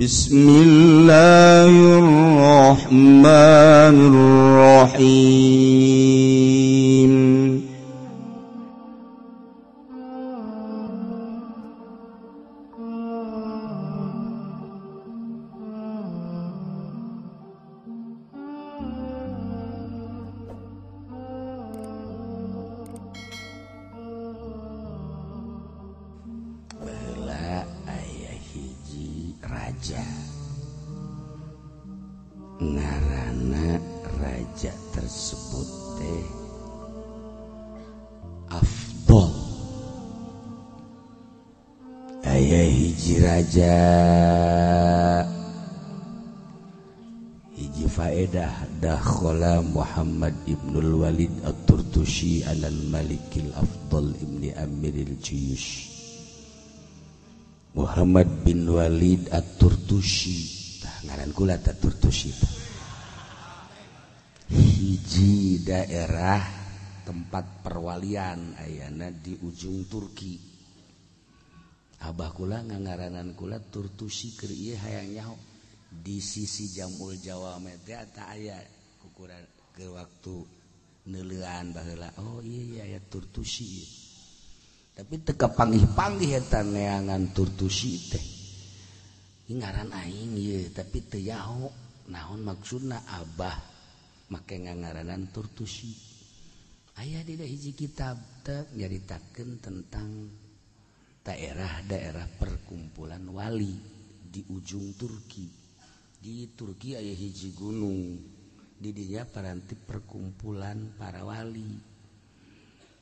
Bismillahirrahmanirrahim. Baheula aya hiji raja ngaranna raja tersebut teh Afdol. Aya hiji raja hiji faedah dakhala Muhammad ibnul Walid at-Turtushi alal Malikil Afdal ibni Amiril Juyush. Muhammad bin Walid at-Turtushi ngaran kula Turtushi hiji daerah tempat perwalian ayana di ujung Turki. Abah kula ngangaranan kula Turtushi keur ieu hayang nyaho di sisi Jamul Jawa mete eta aya ukuran ke waktu neuleuan baheula. Oh iya aya Turtushi. Tapi teu kapanggih-panggih eta neangan Turtushi teh. Ngaran aing ye tapi teu nyaho naon maksudna Abah make ngangaranan Turtushi. Aya di hiji kitab teh nyaritakeun tentang daerah-daerah perkumpulan wali di ujung Turki. Di Turki aya hiji gunung di dinya paranti perkumpulan para wali.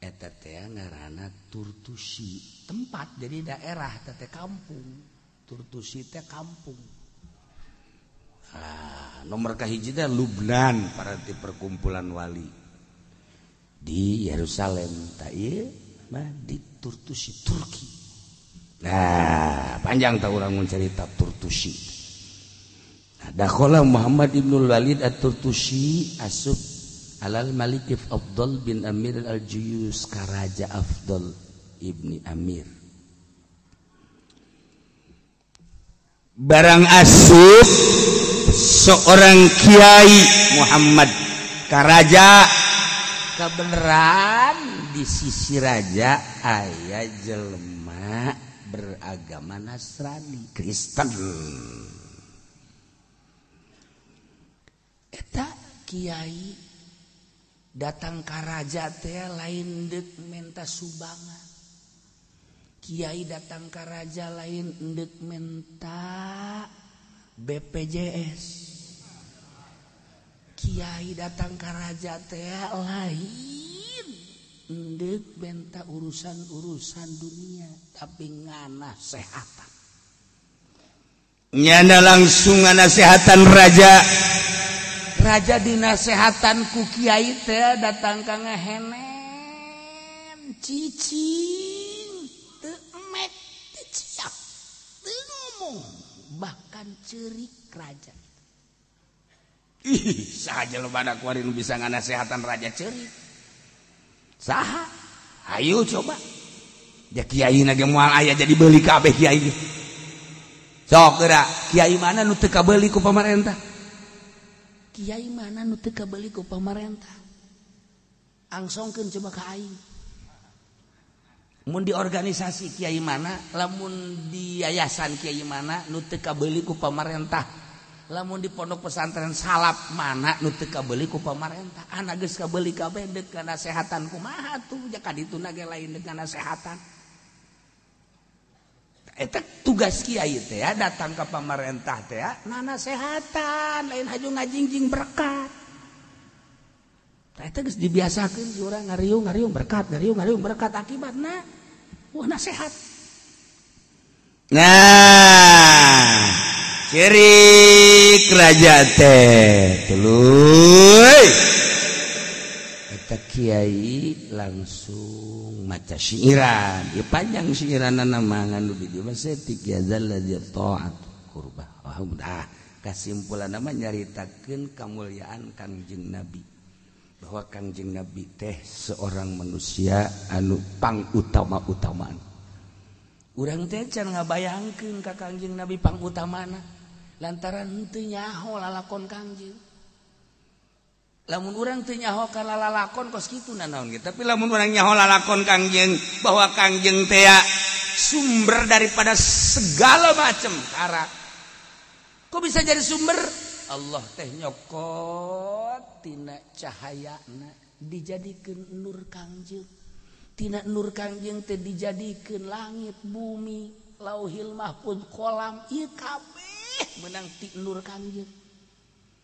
Eta teh ngaranna Turtushi, tempat jadi daerah teh kampung. Turtushi teh kampung. Nomor kahiji teh Lubnan paranti perkumpulan wali di Yerusalem tah ieu mah di Turtushi Turki. Nah, panjang tah urang mun carita Turtushi. Nah, dakhala Muhammad ibnul Walid at-Turtushi asup alal Malik Afdal bin Amir al-Juyus ka Raja Afdal ibni Amir. Barang asup seorang kiai Muhammad ka raja, kebenaran di sisi raja aya jelema beragama Nasrani Kristen. Eta kiai datang ka raja teh lain deuk menta sumbangan. Kiai datang ke raja lain endek menta BPJS. Kiai datang ke raja teh lain endek menta urusan-urusan dunia tapi ngana sehatan. Nyana langsung ngana sehatan raja. Raja dinasehatan ku kiai teh datang ka ngahenem cicing. Bahkan cerik raja. Ih, saja lo pada kuarin bisa nganasehatan raja cerik. Saha? Ayo coba. Ya kiai na ge moal aya jadi beuli kabeh kiai. Sok geura, kiai mana nu teu kabeuli ku pamarentah? Kiai mana nu teu kabeuli ku pamarentah? Angsongkeun coba ka aing. Mun di organisasi kiai mana, lamun di yayasan kiai mana nu teu kabeuli ku pamarentah, lamun di pondok pesantren salap mana nu teu kabeuli ku pamarentah, ana geus kabeuli kabeh deuk kana nasehatan kumaha tuh ja kadituna ge lain deuk kana nasehatan. Eta tugas kiai teh datang ka pamarentah teh nasehatan, lain haju ngajingjing berkat. Eta geus dibiasakeun si urang ngariung berkat, ngariung berkat akibatna wah nasihat. Nah, ciri raja teh tuluy. Eta kiai langsung maca syairan. Ieu panjang syairanna mah nganu di dieu mah setik ya zalladzi ta'at qurbah. Udah kasimpulanna mah nyaritakeun kamulyaan Kangjeng Nabi. Bahwa Kangjeng Nabi teh seorang manusia anu pangutama-utamaan. Urang teh can ngabayangkeun ka Kangjeng Nabi pangutamana. lantaran henteu nyaho lalakon Kangjeng. Lamun urang teu nyaho kana lalakon kos kituna naon gitu. Tapi lamun urang nyaho lalakon Kangjeng bahwa Kangjeng teh sumber daripada segala macam cara. Kok bisa jadi sumber? Allah teh nyokot tina cahayana dijadikeun nur Kangjeng. Tina nur Kangjeng teh dijadikeun langit, bumi, lauhil mahfuz, kolam, ieu kabeh meunang ti nur Kangjeng.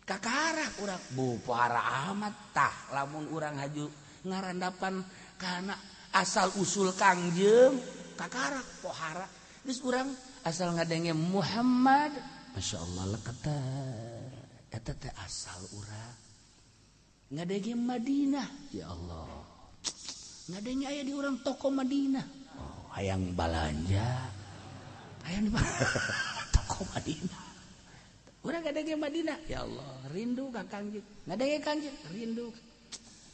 Kakarah urang bu para amat tah lamun urang haju ngarandapan kana asal usul Kangjeng kakarah pohara geus urang asal ngadenge Muhammad masyaallah leketa eta teh asal urang ngadenge Madinah ya Allah ngadenge aya di urang toko Madinah oh hayang balanja hayang di toko Madinah urang ngadenge Madinah ya Allah rindu ka Kangjeng ngadenge Kangjeng rindu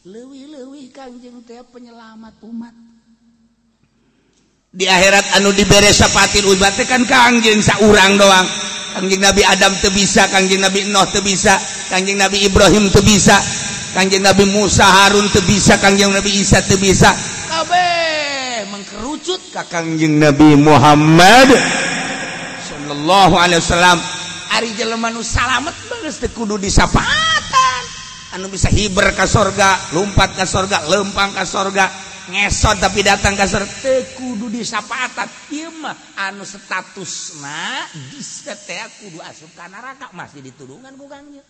leuwih-leuwih Kangjeng teh penyelamat umat di akhirat anu dibere sapatin umat teh kan Kangjeng saurang doang Kangjeng Nabi Adam teu bisa Kangjeng Nabi Nuh teu bisa Kangjeng Nabi Ibrahim teu bisa Kangjeng Nabi Musa Harun teu bisa Kangjeng Nabi Isa teu bisa kabeh mengkerucut ka Kangjeng Nabi Muhammad sallallahu alaihi wasallam ari jelema nu salamet geus teu kudu disapaatan anu bisa hiber ka sorga lumpat ka sorga lempang ka sorga ngesot tapi datang ka sorga teu kudu disapaatan ieu mah anu statusna bisa teh kudu asup ka neraka masih ditudungan ku Kangjeng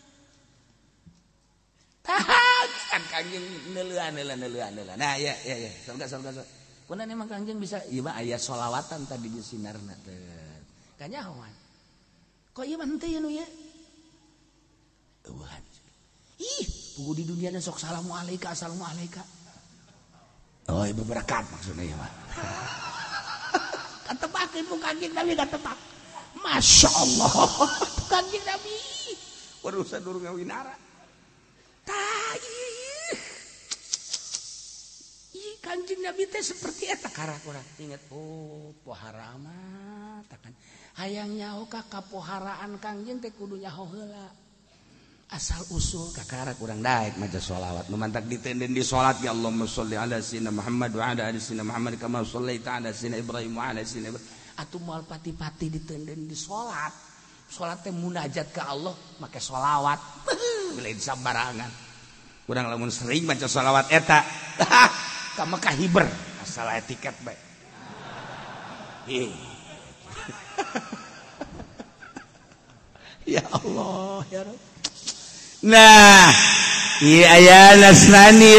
kan Kangjeng neuleuan nah ya sorga punten emang Kangjeng bisa ieu mah aya sholawatan tadi di sinarna teh kanyahoan kok ieu mah henteu ya nu ya eueuhan ih pugu di dunia sok salamu alaika assalamu alaika oh ieu berkat maksudna ieu mah katepakeun ku Kangjeng Nabi katepak masyaallah Kangjeng Nabi urusan durung ngawinara tah ih Kangjeng Nabi teh seperti eta karah urang inget oh pohara mah takan hayang nyaho ka kapoharaan Kangjeng teh kudu nyaho heula asal usul kakara kurang daek maca sholawat nu mantak ditenden di salat ya Allahumma sholli ala sayyidina Muhammad wa ala ali sayyidina Muhammad kama shallaita ala sayyidina Ibrahim wa ala sayyidina atuh moal pati-pati ditenden di salat salat teh munajat ka Allah make sholawat lain sabarangan kurang lamun sering maca sholawat eta ka Mekah hiber asal etiket bae ya Allah ya Rabb. Nah, ieu aya Nasrani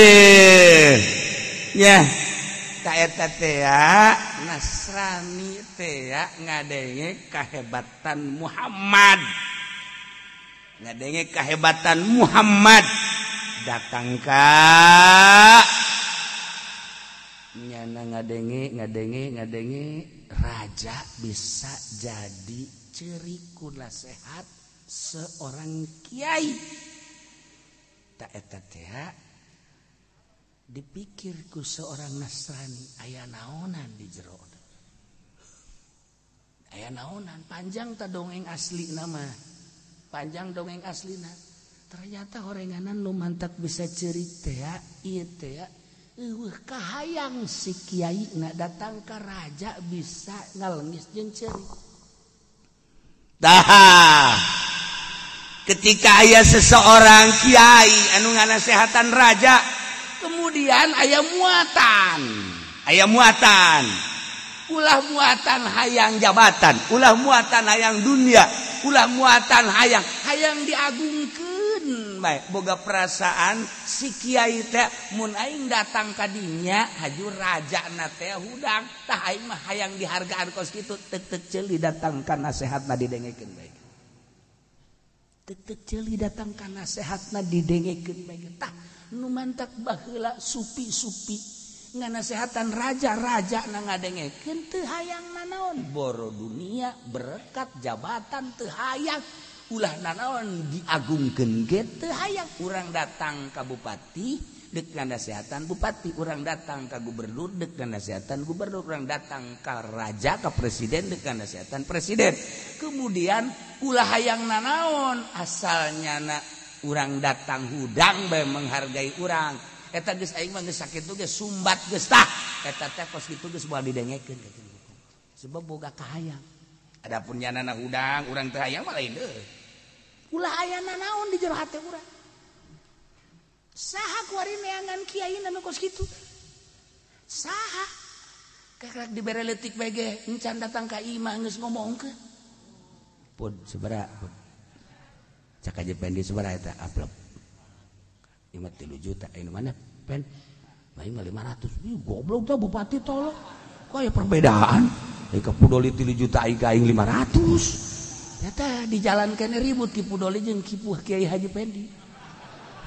nya ka eta teh Nasrani teh ngadenge kahebatan Muhammad. Ngadenge kahebatan Muhammad datang ka nyana ngadenge raja bisa jadi ciri nasehat seorang kiai tak eta teh dipikirku seorang Nasrani aya naonan di jero aya naonan panjang ta dongeng asli nama panjang dongeng aslina ternyata horenganan nu mantap bisa cerita ieu teh eueuh kahayang si kiai na datang ka raja bisa ngalengis jeung ceurik dah ketika aya seseorang kiai anu nganasehatan raja kemudian aya muatan ulah muatan hayang jabatan ulah muatan hayang dunia ulah muatan hayang diagungkeun bae boga perasaan si kiai teh mun aing datang ka dinya haju rajana teh hudang tah aing mah hayang dihargaan kos kitu tek ceuli datangkan nasehatna didengekeun bae tek ceuli datangkan nasehatna didengekeun bae tah nu mantak baheula supi-supi nganasehatan raja-raja na ngadengekeun teu hayang nanaon boro dunia berkat jabatan teu hayang ulah nanaon diagungkeun ge teu hayang urang datang ka bupati deuk nganasehatan bupati urang datang ka gubernur deuk nganasehatan gubernur urang datang ka raja ka presiden deuk nganasehatan presiden kemudian ulah hayang nanaon asalnya na urang datang hudang bae menghargai urang eta geus aing mah geus sakitu geus sumbat geus tah eta teh kos kitu geus moal didengekeun ka kitu sebab boga kahayang adapun nyanana hudang urang teu hayang mah lain deui ulah aya nanaon di jero hate urang saha kuari neangan kiai nu kos kitu saha kakak dibere leutik bae ge encan datang ka imah geus ngomongkeun pun sabaraha pun cak aja pendi sabaraha eta aplop imah 3 juta ini mana pen bae mah 500 ih goblok tah bupati tolong kok aya perbedaan ka Pudoli 3 juta aing ka aing 500 eta di jalan kene ribut ki Pudoli jeung ki Kiai Haji Pendi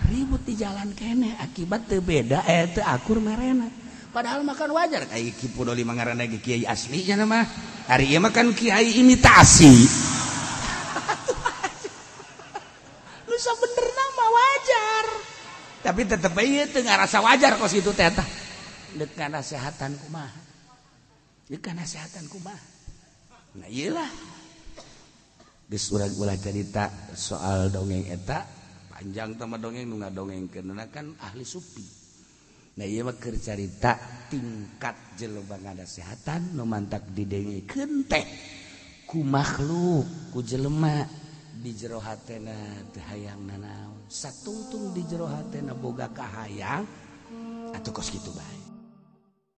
ribut di jalan kene akibat teu beda teu akur merena padahal makan wajar kayak ki Pudoli mah ngaranna ge kiai asli nya mah hari ieu mah kan kiai imitasi lu sabenerna mah wajar tapi tetep ieu teu ngarasa wajar kos kitu teh tah deuk ngasehatan kumaha deuk ngasehatan kumaha nah iyalah geus urang ulah cerita soal dongeng eta panjang tama dongeng nu ngadongengkeunna kan ahli supi nah ieu mah keur carita tingkat jelema ngadasehatan nu mantak didengekeun teh ku makhluk ku jelema di jero hatena teu hayang nanaon satungtung di jero hatena boga kahayang atuh kos kitu bae